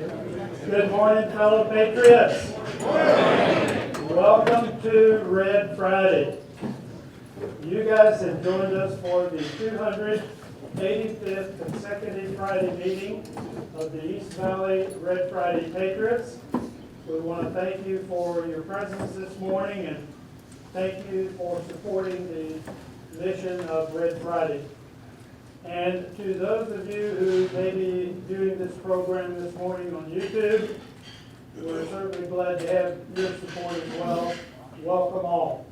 Good morning, fellow Patriots. Welcome to Red Friday. You guys have joined us for the 285th consecutive Friday meeting of the East Valley Red Friday Patriots. We want to thank you for your presence this morning and thank you for supporting the mission of Red Friday. And to those of you who may be viewing this program this morning on YouTube, we're certainly glad to have your support as well. Welcome all.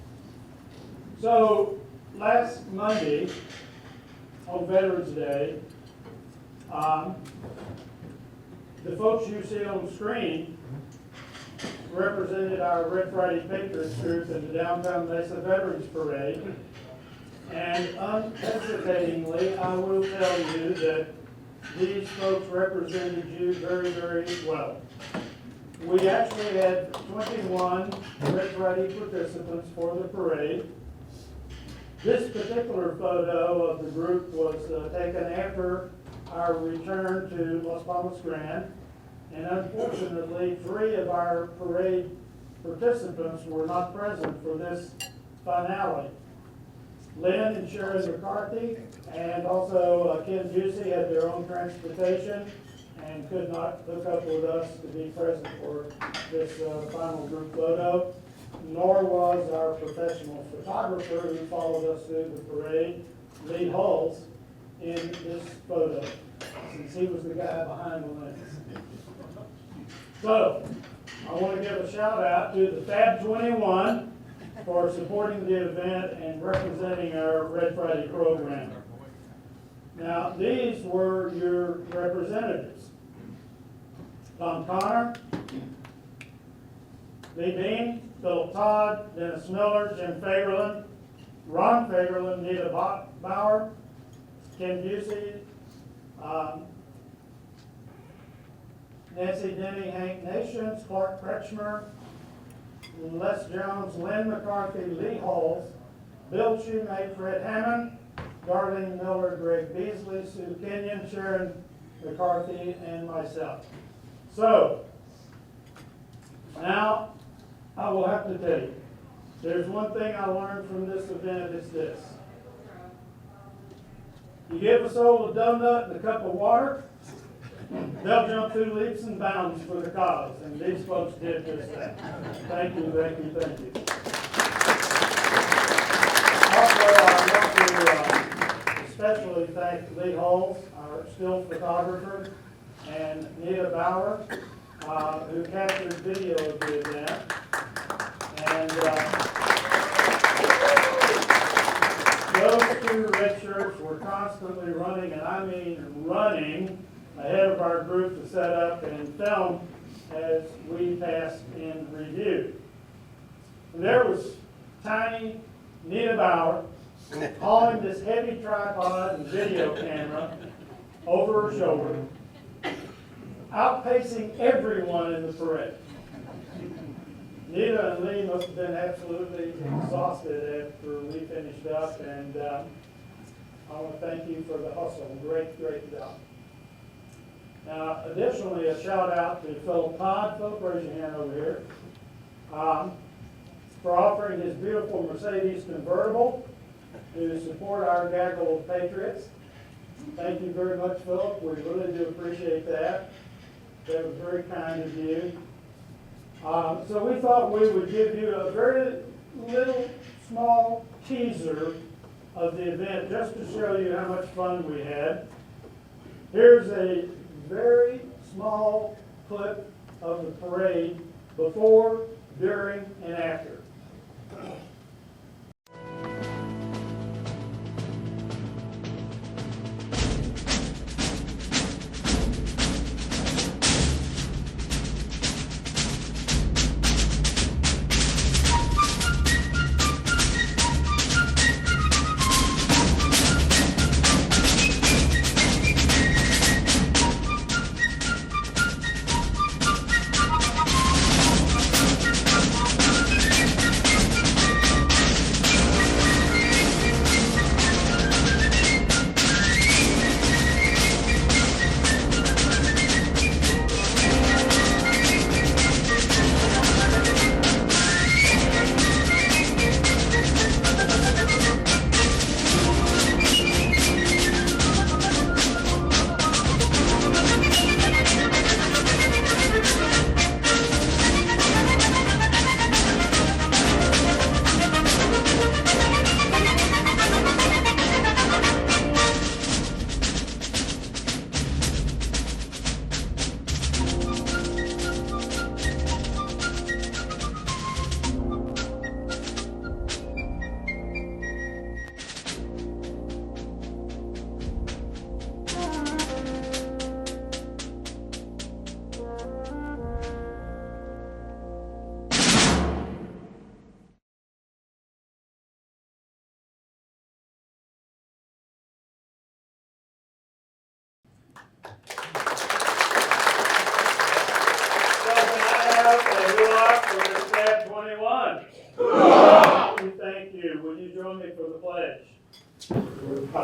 So, last Monday, on Veterans Day, the folks you see on the screen represented our Red Friday Patriots group in the Downtown Mesa Veterans Parade. And unhesitatingly, I will tell you that these folks represented you very, very well. We actually had 21 Red Friday participants for the parade. This particular photo of the group was taken after our return to Las Palmas Grand, and unfortunately, 3 of our parade participants were not present for this finale. Lynn and Sharon McCarthy and also Ken Busey had their own transportation and could not hook up with us to be present for this final group photo, nor was our professional photographer who followed us through the parade, Lee Hulls, in this photo, since he was the guy behind the lens. So, I want to give a shout out to the Fab 21 for supporting the event and representing our Red Friday program. Now, these were your representatives. Tom Connor, Lee Bean, Philip Todd, Dennis Miller, Jim Fagerlin, Ron Fagerlin, Nita Bauer, Ken Busey, Nancy Denny, Hank Nations, Clark Kretschmer, Les Jones, Lynn McCarthy, Lee Hulls, Bill Shoemate, Fred Hammond, Darlene Miller, Greg Beasley, Sue Kenyon, Sharon McCarthy, and myself. So, now I will have to tell you, there's one thing I learned from this event, it's this. You give a soul a donut and a cup of water, they'll jump through leaps and bounds for the cause, and these folks did just that. Thank you, thank you, thank you. Also, I want to especially thank Lee Hulls, our still photographer, and Nita Bauer, who captured video of the event. And those 2 red shirts were constantly running, and I mean running, ahead of our group to set up and film as we passed in review. And there was tiny Nita Bauer hauling this heavy tripod and video camera over her shoulder, outpacing everyone in the parade. Nita and Lee must have been absolutely exhausted after we finished up, and I want to thank you for the hustle. Great, great job. Now, additionally, a shout out to Philip Todd. Philip, raise your hand over here. For offering his beautiful Mercedes convertible to support our gaggle of Patriots. Thank you very much, Philip. We really do appreciate that. That was very kind of you. So we thought we would give you a very little small teaser of the event just to show you how much fun we had. Here's a very small clip of the parade before, during, and after.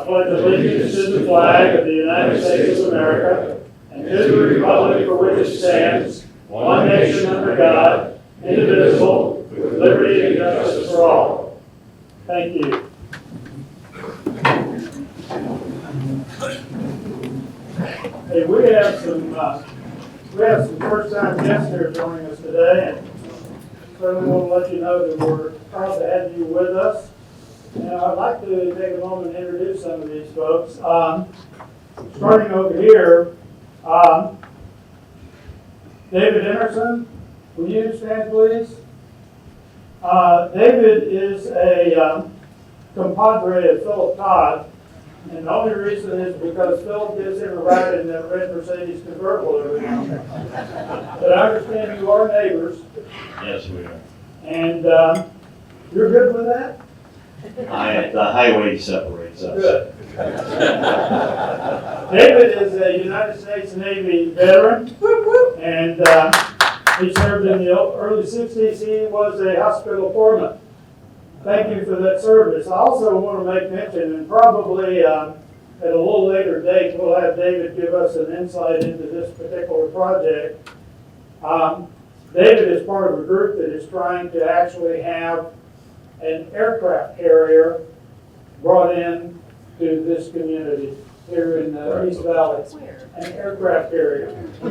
pledge allegiance to the flag of the United States of America and to the republic for which it stands, one nation under God, indivisible, with liberty and justice for all. Thank you. Hey, we have some first-time guests here joining us today, and certainly want to let you know that we're proud to have you with us. And I'd like to take a moment and introduce some of these folks. Starting over here, David Emerson, will you stand, please? David is a compadre of Philip Todd, and the only reason is because Philip gives him a ride in that red Mercedes convertible every now and then. But I understand you are neighbors. Yes, we are. And you're good with that? The highway separates us. Good. David is a United States Navy veteran, and he served in the early 60s. He was a hospital foreman. Thank you for that service. I also want to make mention, and probably at a little later date, we'll have David give us an insight into this particular project. David is part of a group that is trying to actually have an aircraft carrier brought in to this community here in East Valley. An aircraft carrier. Who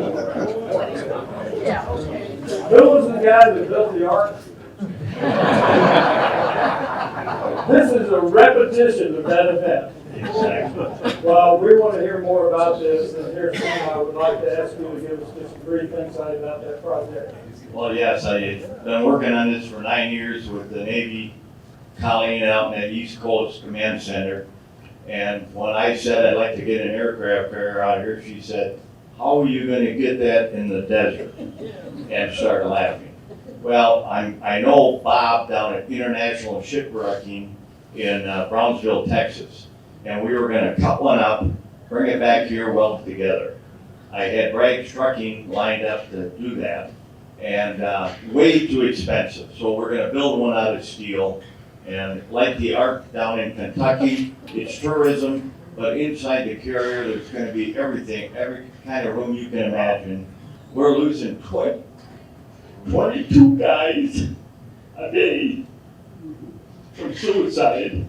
was the guy that built the Ark? This is a repetition of that event. Exactly. Well, we want to hear more about this, and here's something I would like to ask you to give us just a brief insight about that project. Well, yes, I've been working on this for 9 years with the Navy colony out in the East Coast Command Center. And when I said I'd like to get an aircraft carrier out here, she said, "How are you going to get that in the desert?" And started laughing. Well, I know Bob down at International Shipwrecking in Brownsville, Texas. And we were going to cut one up, bring it back here, weld it together. I had Bragg Trucking lined up to do that, and way too expensive. So we're going to build one out of steel. And like the Ark down in Kentucky, it's tourism, but inside the carrier there's going to be everything, every kind of room you can imagine. We're losing 22 guys a day from suicide.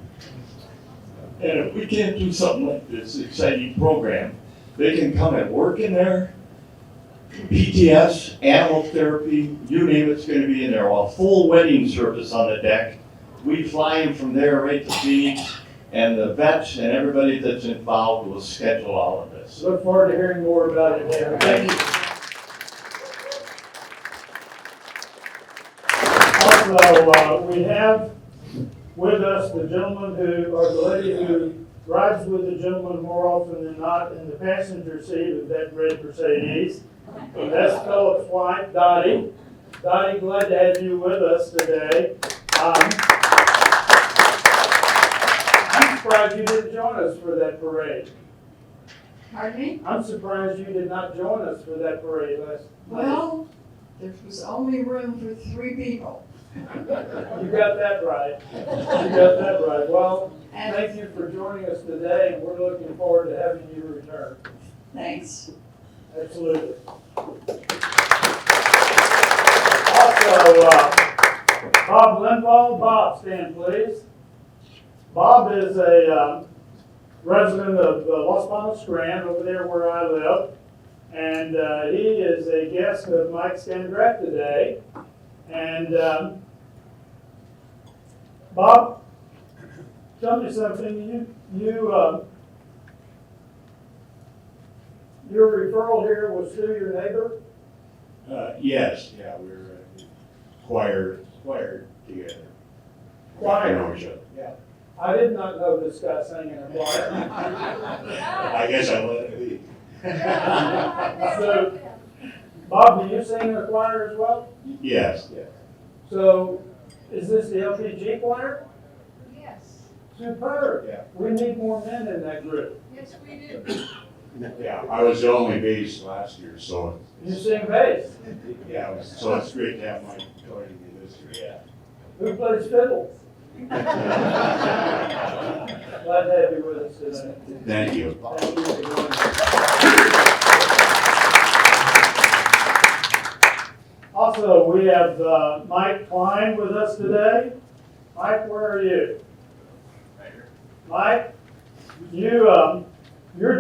And if we can't do something like this exciting program, they can come and work in there. PTS, animal therapy, you name it's going to be in there. A full wedding service on the deck. We fly them from there right to Phoenix, and the vets and everybody that's involved will schedule all of this. Look forward to hearing more about it, David. Thank you. Also, we have with us the gentleman or the lady who rides with the gentleman more often than not in the passenger seat of that red Mercedes. And that's Philip's wife, Dottie. Dottie, glad to have you with us today. I'm surprised you didn't join us for that parade. Pardon me? I'm surprised you did not join us for that parade last night. Well, there was only room for 3 people. You got that right. You got that right. Well, thank you for joining us today, and we're looking forward to having you return. Thanks. Absolutely. Also, Bob Linvall. Bob, stand please. Bob is a resident of Los Palmas Grand, over there where I live, and he is a guest of Mike Scandrett today. And Bob, tell me something. Your referral here was through your neighbor? Yes, yeah, we were choir together. Choir. Yeah. I did not know this guy sang in a choir. I guess I let it be. So, Bob, do you sing in a choir as well? Yes, yeah. So, is this the LPG choir? Yes, Superb. Yeah. We need more men in that group. yes, we do. Yeah, I was the only bass last year, so You sing bass. yeah, so it's great to have Mike joining me this year. Who plays fiddle? Glad to have you with us today. Thank you. Thank you for joining us. Also, we have Mike Klein with us today. Mike, where are you? Mike, you're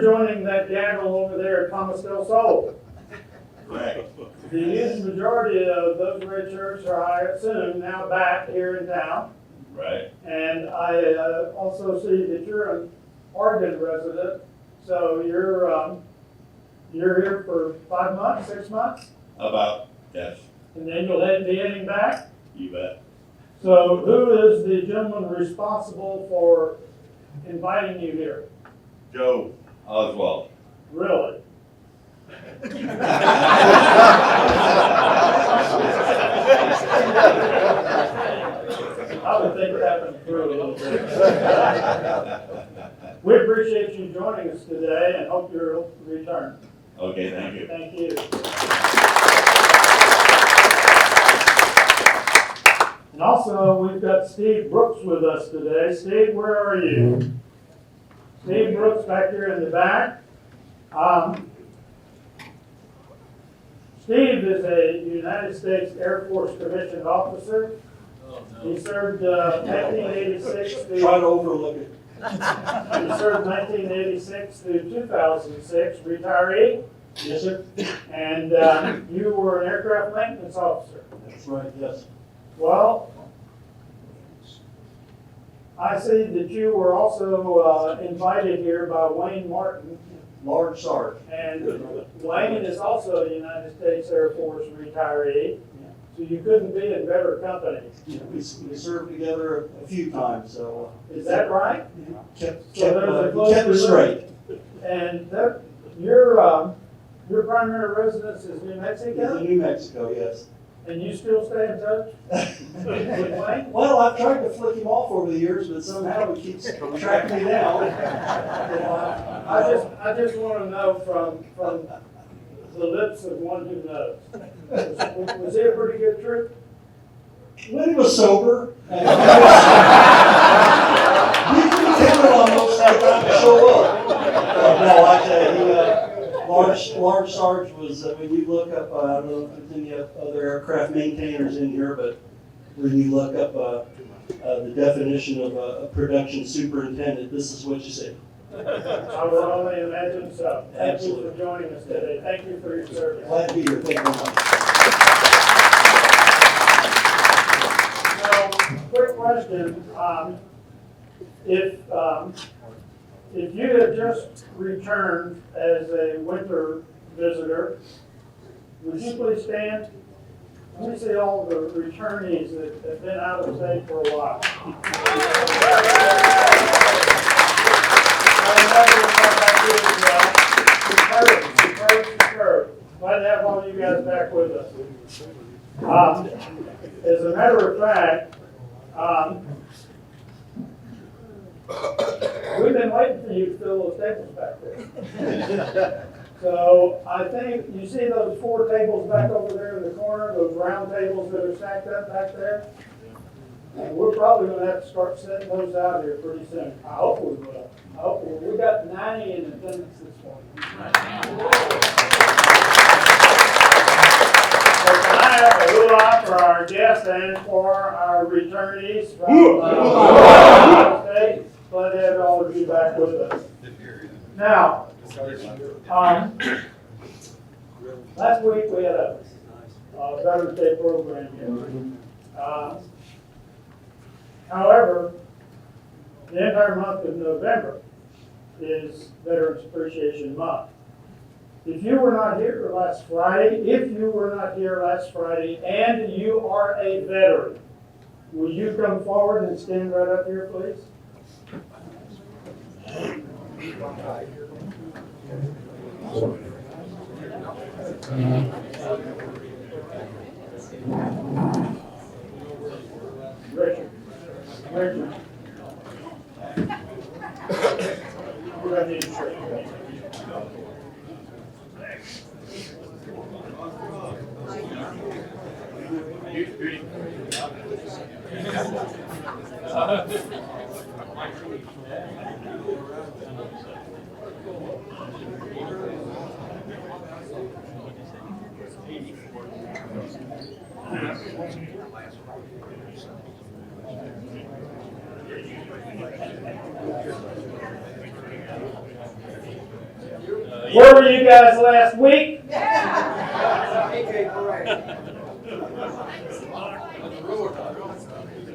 joining that gaggle over there at Thomas Del Sol. Right. The huge majority of those red shirts are, I assume, now back here in town. Right. And I also see that you're an Oregon resident, so you're here for 5 months, 6 months, About, yes, and then you'll be heading back. you bet. So who is the gentleman responsible for inviting you here? Joe Oswald. Really? I would think that happened through a little bit. We appreciate you joining us today and hope you'll return. Okay, thank you. Thank you. And also, we've got Steve Brooks with us today. Steve, where are you? Steve Brooks back here in the back. Steve is a United States Air Force commissioned officer. He served 1986 through. Try to overlook it. He served 1986 through 2006, retiree, Yes, sir. and you were an aircraft maintenance officer. That's right, yes. Well, I see that you were also invited here by Wayne Martin, Large Sarge. and Wayne is also a United States Air Force retiree, so you couldn't be in better company. We served together a few times, so. Is that right? Kept there's a close it straight. And that, your primary residence is New He's Mexico, in New Mexico, yes. and you still stay in touch with Wayne? Well, I've tried to flick him off over the years, but somehow he keeps tracking me down. I just want to know from the lips of one who knows. Was it a pretty good trip? When he was sober, he could count on most of the time to show up. No, I tell you, Large Sarge was, when you look up, I don't know if there's any other aircraft maintainers in here, but when you look up the definition of a production superintendent, this is what you see. I would only imagine so. Thank you Absolutely. for joining us today. Thank you for your service. Glad to be here. Thank you very much. So, quick question, if you had just returned as a winter visitor, would you please stand? Let me see all the returnees that have been out of state for a while. Superb. Glad to have all you guys back with us. As a matter of fact, we've been waiting for you to fill those tables back there. So I think, you see those 4 tables back over there in the corner, those round tables that are stacked up back there? And we're probably gonna have to start setting those out here pretty soon. I hope we will. I hope we will. We got 90 in attendance this morning. So can I have a hoo-ah for our guests and for our returnees from state? Glad to have all of you back with us. Now, last week we had a Veterans Day program here. However, the entire month of November is Veterans Appreciation Month. If you were not here last Friday, and you are a veteran, will you come forward and stand right up here, please? Richard. We're gonna need a shirt. Where were you guys last week?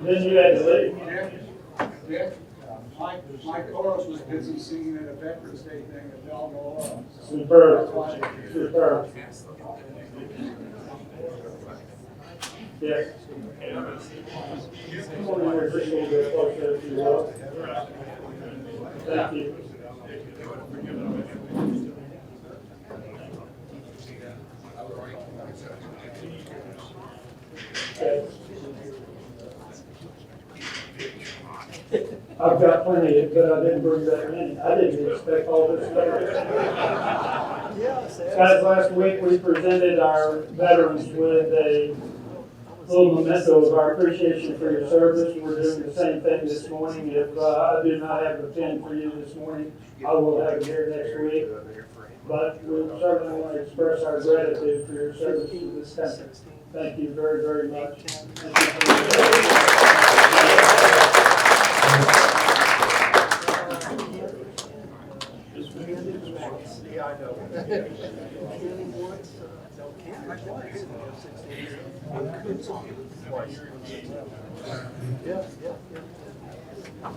Then you had to leave. Mike Torres was busy singing at a Veterans Day thing at Balboa. Superb. Superb. Yes. Come on in here, just a little bit closer if you will. Thank you. Okay. I've got plenty, but I didn't bring that many. I didn't expect all this stuff. Guys, last week we presented our veterans with a little memento of our appreciation for your service. We're doing the same thing this morning. If I do not have a pen for you this morning, I will have it here next week. But we certainly want to express our gratitude for your service to this country. Thank you very, very much.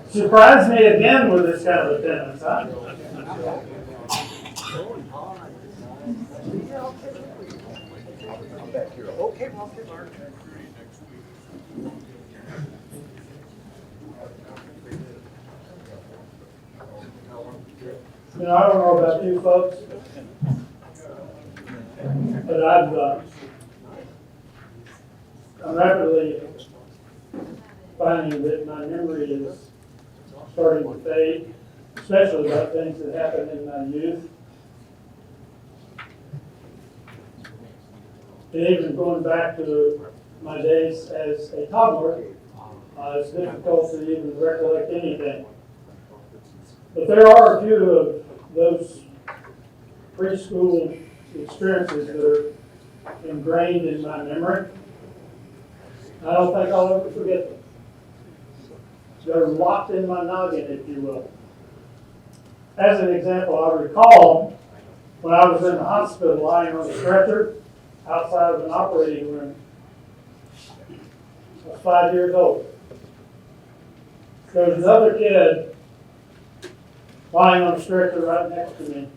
Surprised me again with this kind of attendance, huh? You know, I don't know about you folks, but I'm rapidly finding that my memory is starting to fade, especially about things that happened in my youth. And even going back to my days as a toddler, it's difficult to even recollect anything. But there are a few of those preschool experiences that are ingrained in my memory. I don't think I'll ever forget them. They're locked in my noggin, if you will. As an example, I recall when I was in the hospital lying on a stretcher outside of an operating room. I was 5 years old. There was another kid lying on a stretcher right next to me.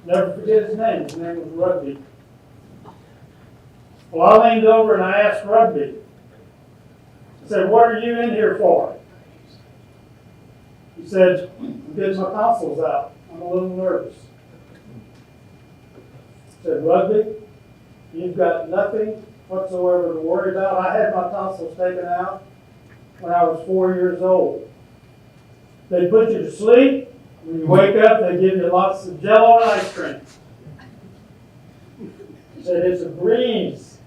Never forget his name. His name was Rugby. Well, I leaned over and I asked Rugby. I said, "What are you in here for?" He said, "I'm getting my tonsils out. I'm a little nervous." I said, "Rugby, you've got nothing whatsoever to worry about. I had my tonsils taken out when I was 4 years old. They put you to sleep. When you wake up, they give you lots of Jell-O and ice cream." He said, "It's a breeze."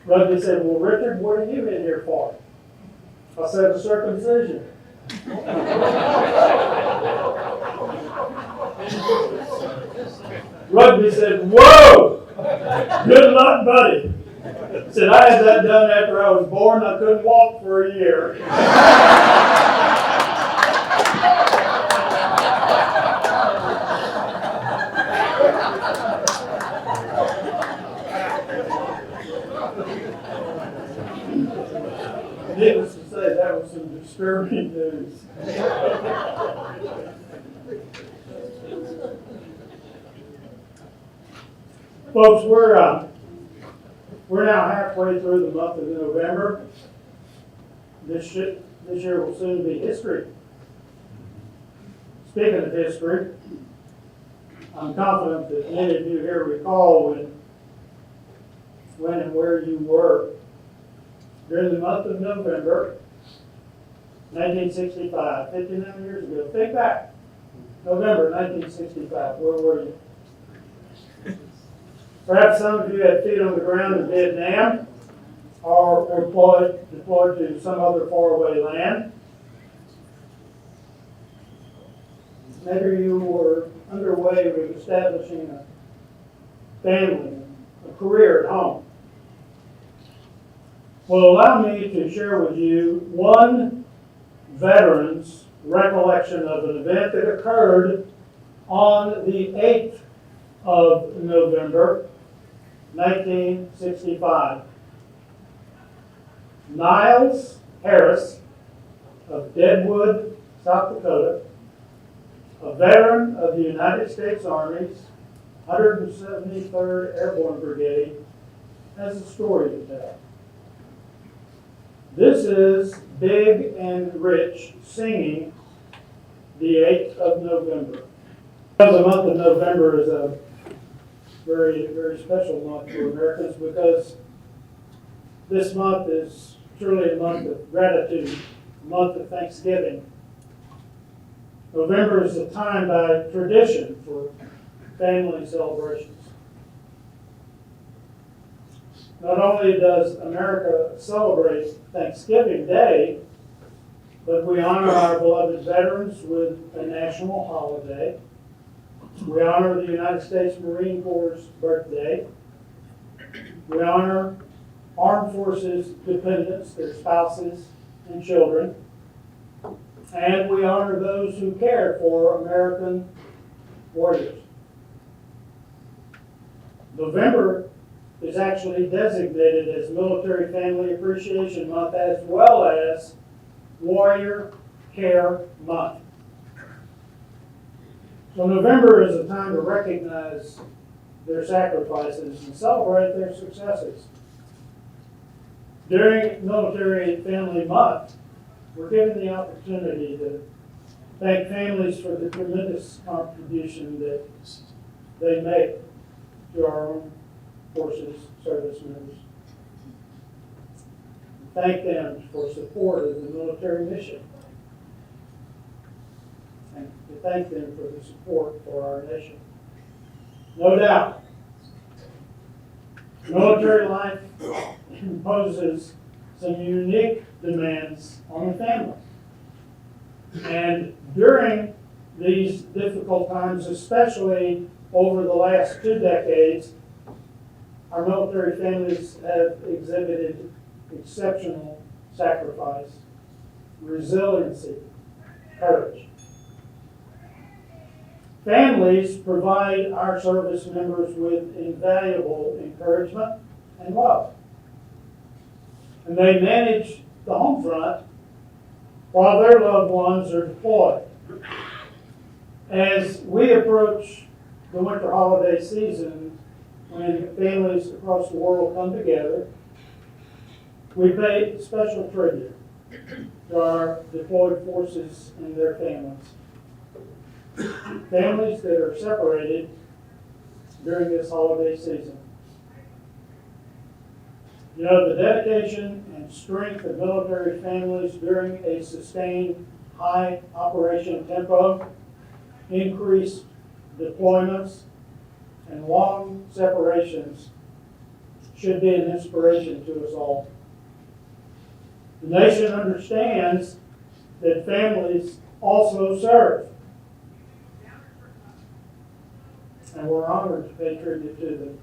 Rugby said, "Well, Richard, what are you in here for?" I said, "A circumcision." Rugby said, "Whoa! Good luck, buddy." He said, "I had that done after I was born. I couldn't walk for a year." Needless to say, that was some disturbing news. Folks, we're now halfway through the month of November. This year will soon be history. Speaking of history, I'm confident that many of you here recall when and where you were during the month of November, 1965, 59 years ago. Think back. November 1965, where were you? Perhaps some of you had feet on the ground in Vietnam or were deployed to some other faraway land. Maybe you were underway with establishing a family, a career at home. Well, allow me to share with you one veteran's recollection of an event that occurred on the 8th of November, 1965. Niles Harris of Deadwood, South Dakota, a veteran of the United States Army's 173rd Airborne Brigade, has a story to tell. This is Big and Rich singing the 8th of November. The month of November is a very, very special month for Americans because this month is truly a month of gratitude, a month of Thanksgiving. November is a time by tradition for family celebrations. Not only does America celebrate Thanksgiving Day, but we honor our beloved veterans with a national holiday. We honor the United States Marine Corps' birthday. We honor armed forces dependents, their spouses and children. And we honor those who care for American warriors. November is actually designated as Military Family Appreciation Month as well as Warrior Care Month. So November is a time to recognize their sacrifices and celebrate their successes. During Military Family Month, we're given the opportunity to thank families for the tremendous contribution that they make to our own forces, service members. Thank them for support of the military mission. And to thank them for the support for our nation. No doubt, military life imposes some unique demands on the family. And during these difficult times, especially over the last 2 decades, our military families have exhibited exceptional sacrifice, resiliency, courage. Families provide our service members with invaluable encouragement and love. And they manage the home front while their loved ones are deployed. As we approach the winter holiday season, when families across the world come together, we pay special tribute to our deployed forces and their families. Families that are separated during this holiday season. You know, the dedication and strength of military families during a sustained high operation tempo, increased deployments, and long separations should be an inspiration to us all. The nation understands that families also serve, and we're honored to pay tribute to them.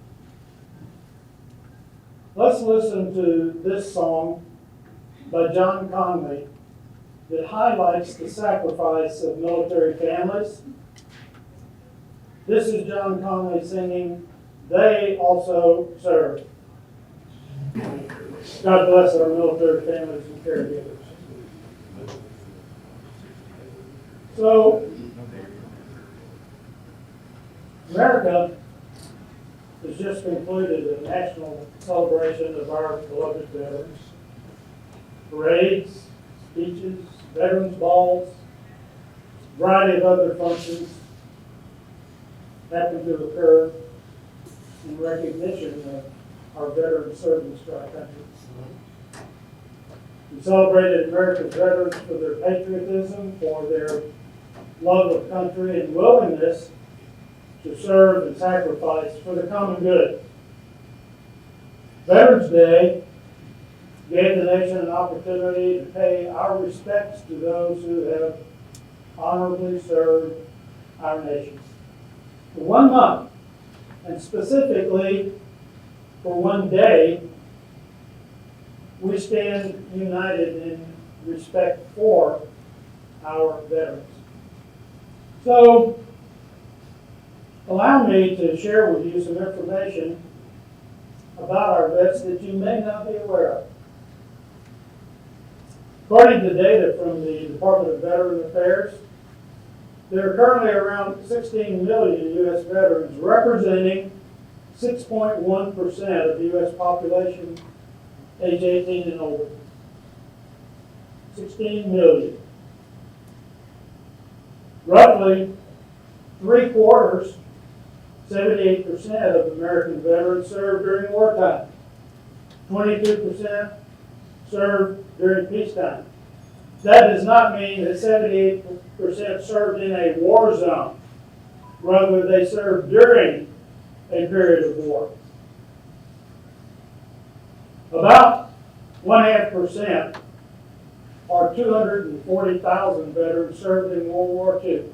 Let's listen to this song by John Conley that highlights the sacrifice of military families. This is John Conley singing, "They Also Serve." God bless our military families and caregivers. So, America has just concluded a national celebration of our beloved veterans. Parades, speeches, veterans balls, a variety of other functions happen to occur in recognition of our veteran service to our country. We celebrated America's veterans for their patriotism, for their love of country, and willingness to serve and sacrifice for the common good. Veterans Day gave the nation an opportunity to pay our respects to those who have honorably served our nation. For 1 month, and specifically for 1 day, we stand united in respect for our veterans. So, allow me to share with you some information about our vets that you may not be aware of. According to data from the Department of Veteran Affairs, there are currently around 16 million U.S. veterans, representing 6.1% of the U.S. population age 18 and older. 16 million. Roughly 3/4, 78% of American veterans served during wartime. 22% served during peacetime. That does not mean that 78% served in a war zone. Rather, they served during a period of war. About 0.5%, or 240,000 veterans served in World War II.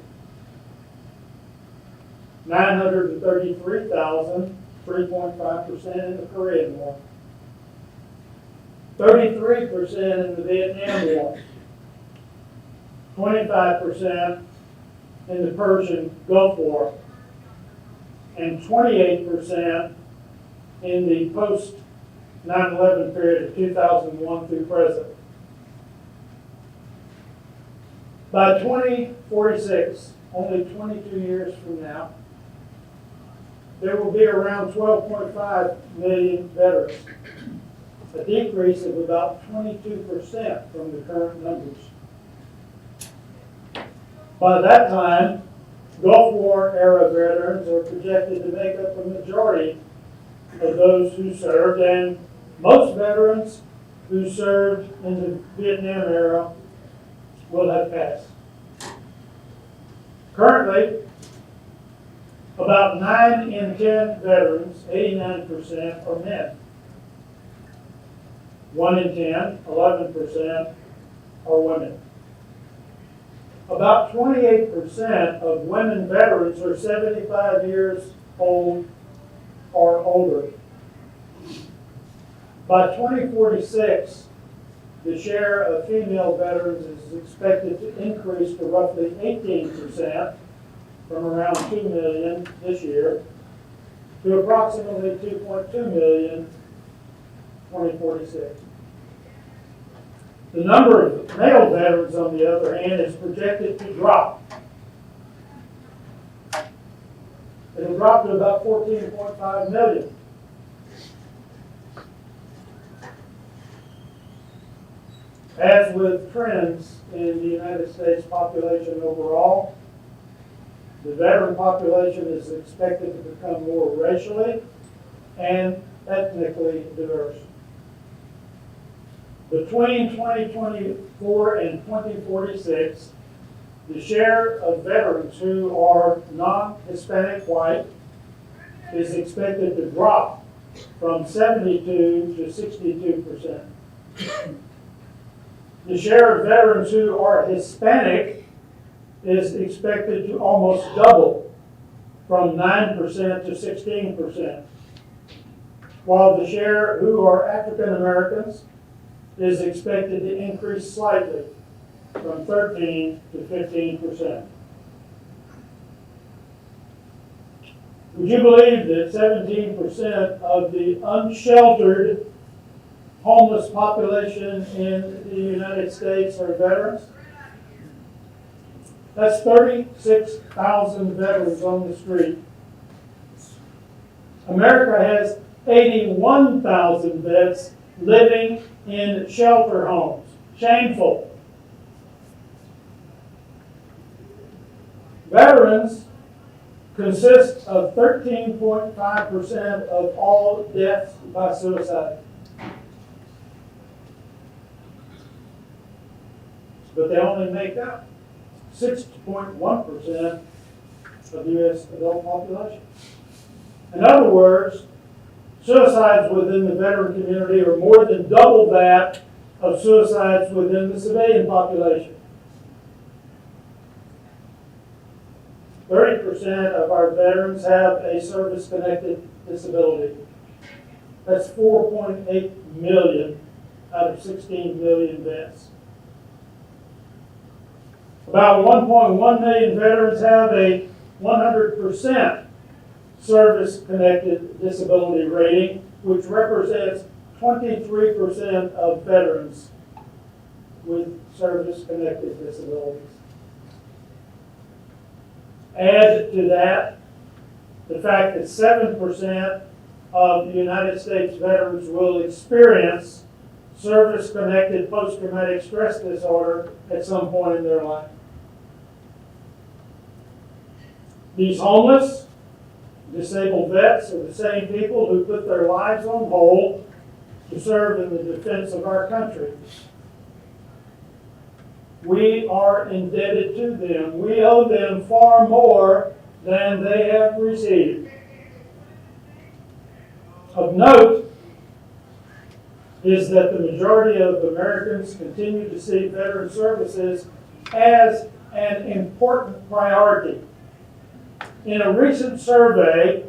933,000, 3.5% in the Korean War. 33% in the Vietnam War. 25% in the Persian Gulf War. And 28% in the post 9/11 period of 2001 through present. By 2046, only 22 years from now, there will be around 12.5 million veterans, a decrease of about 22% from the current numbers. By that time, Gulf War era veterans are projected to make up the majority of those who served, and most veterans who served in the Vietnam era will have passed. Currently, about 9 in 10 veterans, 89%, are men. 1 in 10, 11%, are women. About 28% of women veterans are 75 years old or older. By 2046, the share of female veterans is expected to increase to roughly 18%, from around 2 million this year, to approximately 2.2 million 2046. The number of male veterans, on the other hand, is projected to drop. It'll drop to about 14.5 million. As with trends in the United States population overall, the veteran population is expected to become more racially and ethnically diverse. Between 2024 and 2046, the share of veterans who are non-Hispanic white is expected to drop from 72 to 62%. The share of veterans who are Hispanic is expected to almost double, from 9% to 16%, while the share who are African Americans is expected to increase slightly, from 13 to 15%. Would you believe that 17% of the unsheltered homeless population in the United States are veterans? That's 36,000 veterans on the street. America has 81,000 vets living in shelter homes. Shameful. Veterans consist of 13.5% of all deaths by suicide. But they only make up 6.1% of the U.S. adult population. In other words, suicides within the veteran community are more than double that of suicides within the civilian population. 30% of our veterans have a service-connected disability. That's 4.8 million out of 16 million vets. About 1.1 million veterans have a 100% service-connected disability rating, which represents 23% of veterans with service-connected disabilities. Add to that the fact that 7% of the United States veterans will experience service-connected post-traumatic stress disorder at some point in their life. These homeless, disabled vets are the same people who put their lives on hold to serve in the defense of our country. We are indebted to them. We owe them far more than they have received. Of note is that the majority of Americans continue to see veteran services as an important priority. In a recent survey,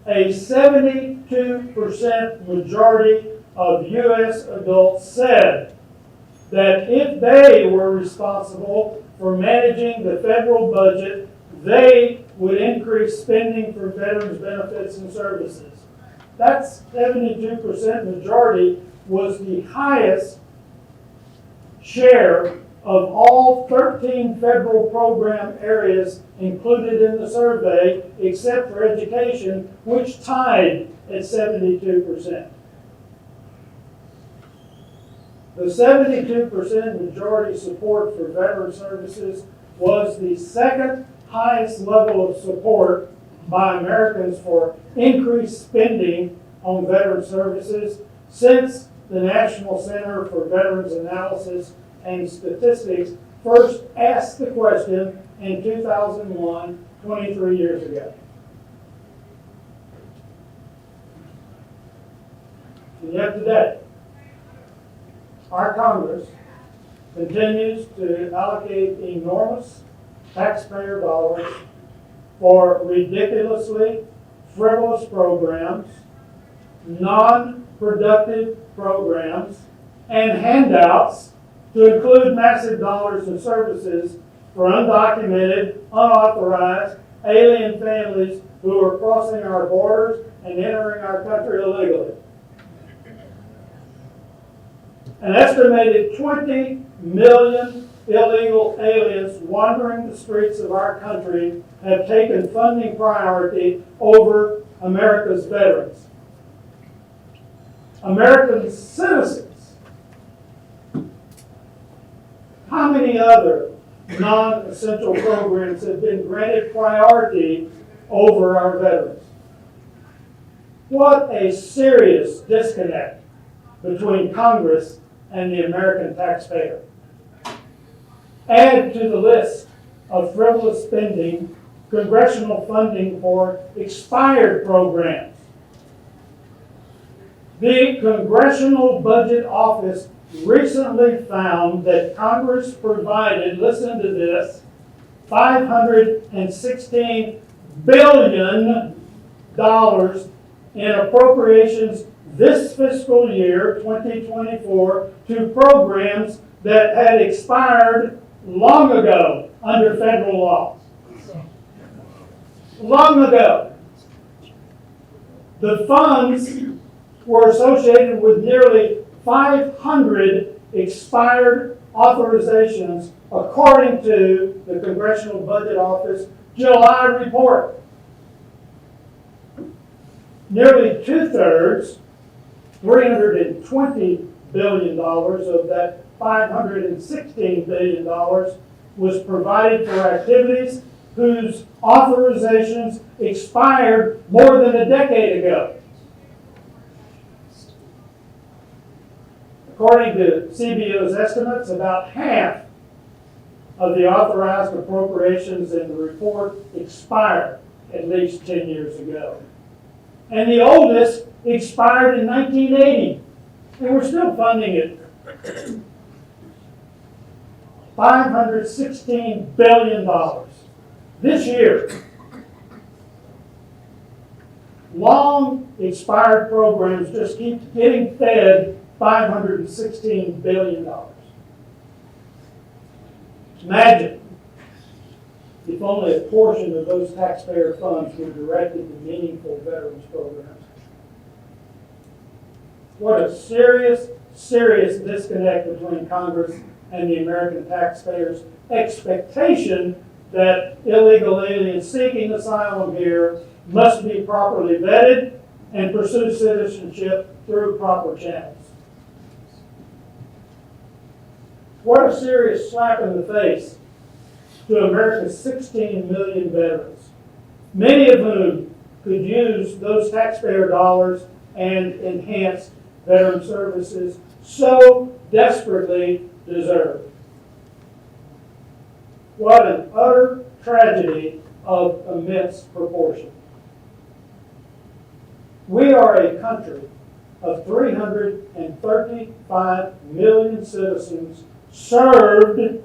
a 72% majority of U.S. adults said that if they were responsible for managing the federal budget, they would increase spending for veterans benefits and services. That 72% majority was the highest share of all 13 federal program areas included in the survey, except for education, which tied at 72%. The 72% majority support for veteran services was the second highest level of support by Americans for increased spending on veteran services since the National Center for Veterans Analysis and Statistics first asked the question in 2001, 23 years ago. And yet today, our Congress continues to allocate enormous taxpayer dollars for ridiculously frivolous programs, non-productive programs, and handouts to include massive dollars in services for undocumented, unauthorized, alien families who are crossing our borders and entering our country illegally. An estimated 20 million illegal aliens wandering the streets of our country have taken funding priority over America's veterans. American citizens. How many other non-essential programs have been granted priority over our veterans? What a serious disconnect between Congress and the American taxpayer. Add to the list of frivolous spending congressional funding for expired programs. The Congressional Budget Office recently found that Congress provided, listen to this, $516 billion in appropriations this fiscal year, 2024, to programs that had expired long ago under federal law. Long ago. The funds were associated with nearly 500 expired authorizations according to the Congressional Budget Office July report. Nearly two-thirds, $320 billion of that $516 billion was provided for activities whose authorizations expired more than a decade ago. According to CBO's estimates, about half of the authorized appropriations in the report expired at least 10 years ago. And the oldest expired in 1980, and we're still funding it. $516 billion this year. Long expired programs just keep getting fed $516 billion. Imagine if only a portion of those taxpayer funds were directed to meaningful veterans programs. What a serious, serious disconnect between Congress and the American taxpayers' expectation that illegal aliens seeking asylum here must be properly vetted and pursue citizenship through proper channels. What a serious slap in the face to America's 16 million veterans, many of whom could use those taxpayer dollars and enhance veteran services so desperately deserve. What an utter tragedy of immense proportion. We are a country of 335 million citizens served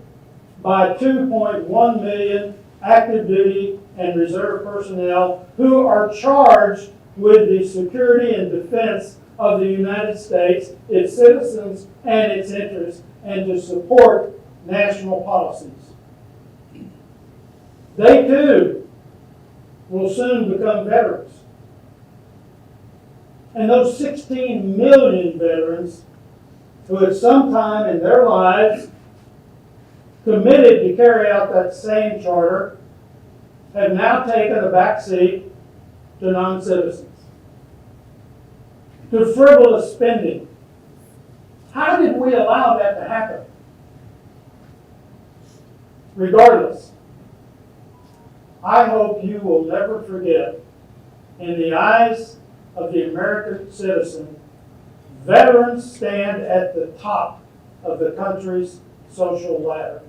by 2.1 million active duty and reserve personnel who are charged with the security and defense of the United States, its citizens, and its interests, and to support national policies. They too will soon become veterans. And those 16 million veterans who at some time in their lives committed to carry out that same charter have now taken a back seat to non-citizens, to frivolous spending. How did we allow that to happen? Regardless, I hope you will never forget, in the eyes of the American citizen, veterans stand at the top of the country's social ladder.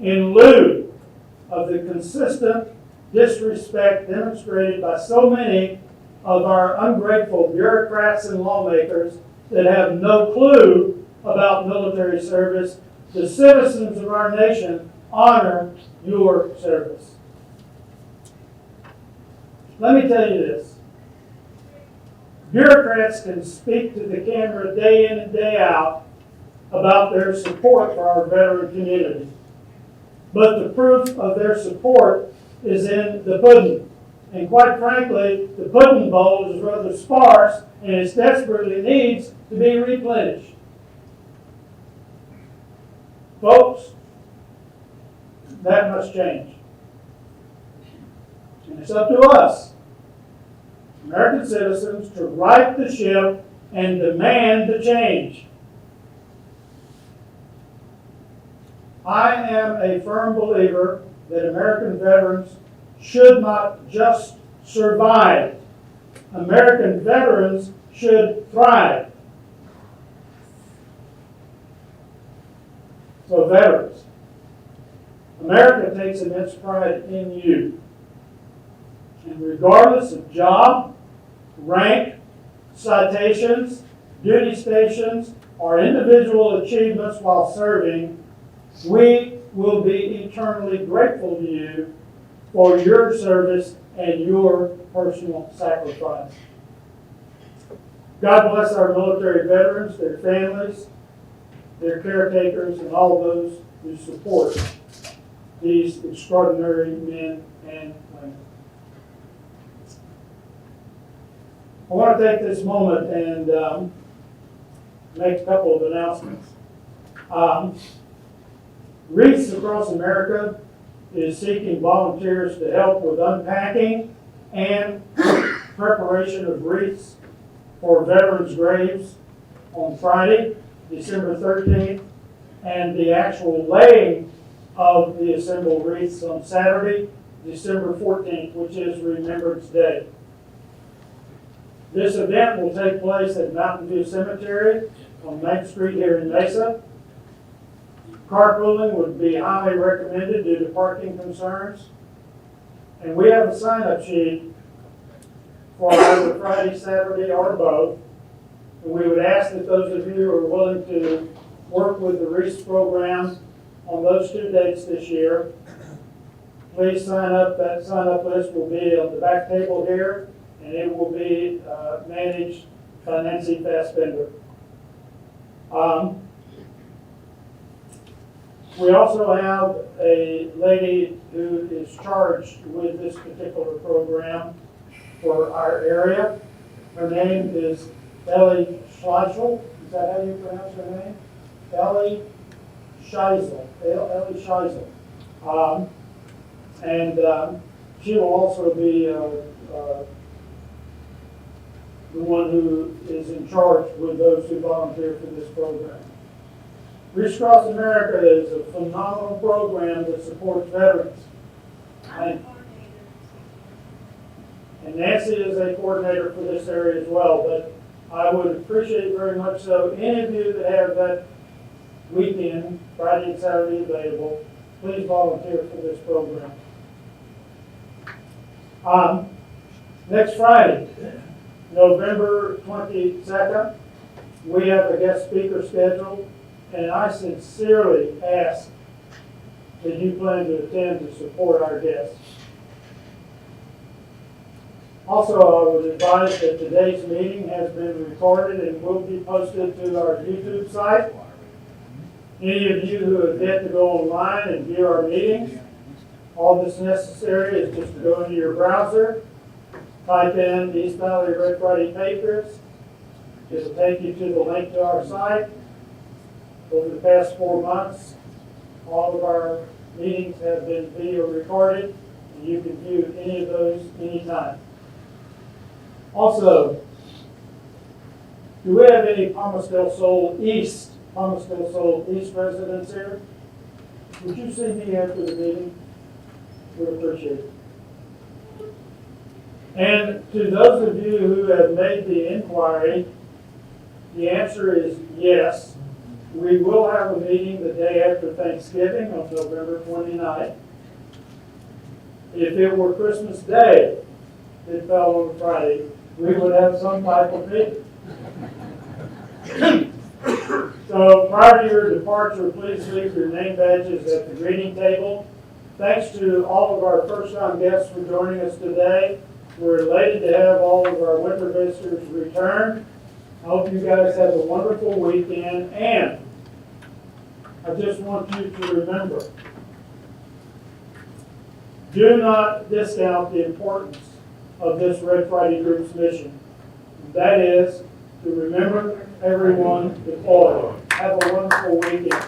In lieu of the consistent disrespect demonstrated by so many of our ungrateful bureaucrats and lawmakers that have no clue about military service, the citizens of our nation honor your service. Let me tell you this. Bureaucrats can speak to the camera day in and day out about their support for our veteran community. But the proof of their support is in the pudding. And quite frankly, the pudding bowl is rather sparse and it desperately needs to be replenished. Folks, that must change. And it's up to us, American citizens, to right the ship and demand the change. I am a firm believer that American veterans should not just survive. American veterans should thrive. So veterans, America takes immense pride in you. And regardless of job, rank, citations, duty stations, or individual achievements while serving, we will be eternally grateful to you for your service and your personal sacrifice. God bless our military veterans, their families, their caretakers, and all those who support these extraordinary men and women. I want to take this moment and make a couple of announcements. Wreaths Across America is seeking volunteers to help with unpacking and preparation of wreaths for veterans' graves on Friday, December 13th, and the actual laying of the assembled wreaths on Saturday, December 14th, which is Remembrance Day. This event will take place at Mountain View Cemetery on 9th Street here in Mesa. Carpooling would be highly recommended due to parking concerns. And we have a sign-up sheet for either Friday, Saturday, or both. And we would ask that those of you who are willing to work with the REAST program on those 2 dates this year, please sign up. That sign-up list will be on the back table here, and it will be managed by Nancy Fassbender. We also have a lady who is charged with this particular program for our area. Her name is Ellie Schleichel. Is that how you pronounce her name? Ellie Scheisel. Ellie Scheisel. She will also be the one who is in charge with those who volunteer for this program. Reach Across America is a phenomenal program that supports veterans. And Nancy is a coordinator for this area as well, but I would appreciate very much so any of you that have that weekend, Friday and Saturday available, please volunteer for this program. Next Friday, November 22nd, we have a guest speaker scheduled, and I sincerely ask that you plan to attend to support our guests. Also, I would advise that today's meeting has been recorded and will be posted to our YouTube site. Any of you who have yet to go online and view our meetings, all that's necessary is just to go into your browser, type in East Valley Red Friday Patriots. It'll take you to the link to our site. Over the past 4 months, all of our meetings have been video recorded, and you can view any of those anytime. Also, do we have any Palmas del Sol East residents here? Would you see me after the meeting? Would appreciate it. And to those of you who have made the inquiry, the answer is yes. We will have a meeting the day after Thanksgiving on November 29th. If it were Christmas Day, it fell on a Friday, we would have some type of meeting. So prior to your departure, please leave your name badges at the greeting table. Thanks to all of our first-time guests for joining us today. We're elated to have all of our winter visitors return. I hope you guys have a wonderful weekend, and I just want you to remember, do not discount the importance of this Red Friday Group's mission. That is to remember everyone deployed. Have a wonderful weekend.